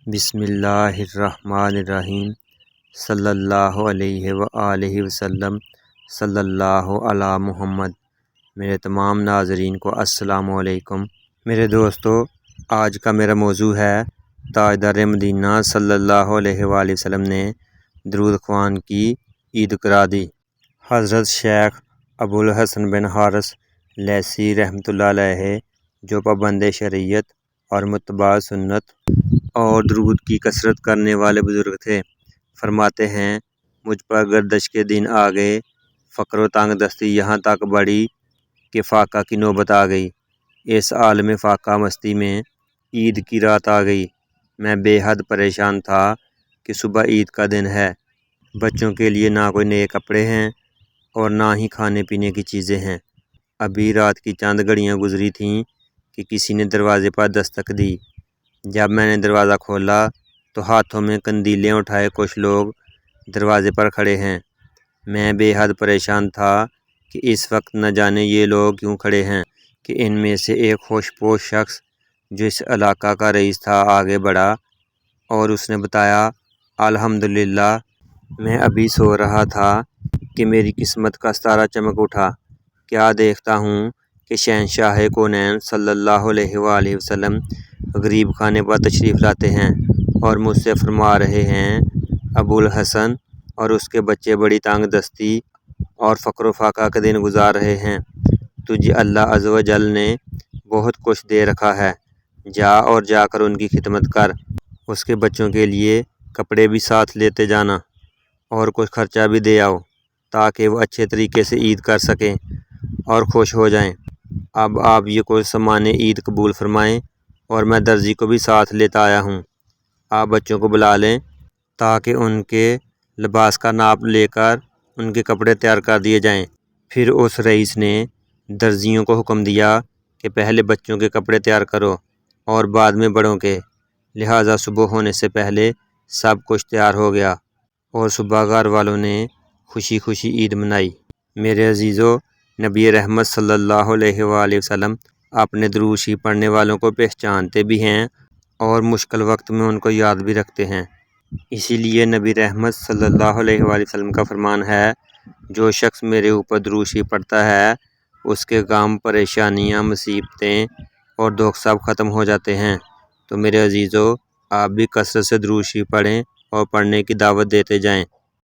بسم اللہ الرحمن الرحیم صلی اللہ علیہ وآلہ وسلم صلی اللہ علی محمد۔ میرے تمام ناظرین کو السلام علیکم۔ میرے دوستو، آج کا میرا موضوع ہے تاجدار مدینہ صلی اللہ علیہ وآلہ وسلم نے درود خوان کی عید کرا دی۔ حضرت شیخ ابوالحسن بن حارث لیثی رحمۃ اللہ علیہ، جو پابند شریعت اور متبع سنت اور درود کی کثرت کرنے والے بزرگ تھے، فرماتے ہیں مجھ پر گردش کے دن آ گئے، فقر و تنگ دستی یہاں تک بڑھی کہ فاقہ کی نوبت آ گئی۔ اس عالم فاقہ مستی میں عید کی رات آ گئی۔ میں بے حد پریشان تھا کہ صبح عید کا دن ہے، بچوں کے لیے نہ کوئی نئے کپڑے ہیں اور نہ ہی کھانے پینے کی چیزیں ہیں۔ ابھی رات کی چند گھڑیاں گزری تھیں کہ کسی نے دروازے پر دستک دی۔ جب میں نے دروازہ کھولا تو ہاتھوں میں قندیلیں اٹھائے کچھ لوگ دروازے پر کھڑے ہیں۔ میں بے حد پریشان تھا کہ اس وقت نہ جانے یہ لوگ کیوں کھڑے ہیں، کہ ان میں سے ایک خوش پوش شخص جو اس علاقہ کا رئیس تھا آگے بڑھا اور اس نے بتایا، الحمدللہ میں ابھی سو رہا تھا کہ میری قسمت کا ستارہ چمک اٹھا۔ کیا دیکھتا ہوں کہ شہنشاہ کونین صلی اللہ علیہ وآلہ وسلم غریب خانے پر تشریف لاتے ہیں اور مجھ سے فرما رہے ہیں، ابوالحسن اور اس کے بچے بڑی تنگ دستی اور فقر و فاقہ کے دن گزار رہے ہیں۔ تجھے اللہ عز و جل نے بہت کچھ دے رکھا ہے، جا اور جا کر ان کی خدمت کر۔ اس کے بچوں کے لیے کپڑے بھی ساتھ لیتے جانا اور کچھ خرچہ بھی دے آؤ تاکہ وہ اچھے طریقے سے عید کر سکیں اور خوش ہو جائیں۔ اب آپ یہ کچھ سامان عید قبول فرمائیں اور میں درزی کو بھی ساتھ لیتا آیا ہوں۔ آپ بچوں کو بلا لیں تاکہ ان کے لباس کا ناپ لے کر ان کے کپڑے تیار کر دیے جائیں۔ پھر اس رئیس نے درزیوں کو حکم دیا کہ پہلے بچوں کے کپڑے تیار کرو اور بعد میں بڑوں کے، لہٰذا صبح ہونے سے پہلے سب کچھ تیار ہو گیا اور صبح گھر والوں نے خوشی خوشی عید منائی۔ میرے عزیزو، نبی رحمت صلی اللہ علیہ وآلہ وسلم اپنے درود شریف پڑھنے والوں کو پہچانتے بھی ہیں اور مشکل وقت میں ان کو یاد بھی رکھتے ہیں۔ اسی لیے نبی رحمت صلی اللہ علیہ وآلہ وسلم کا فرمان ہے، جو شخص میرے اوپر درود شریف پڑھتا ہے اس کے غم، پریشانیاں، مصیبتیں اور دکھ سب ختم ہو جاتے ہیں۔ تو میرے عزیزو، آپ بھی کثرت سے درود شریف پڑھیں اور پڑھنے کی دعوت دیتے جائیں۔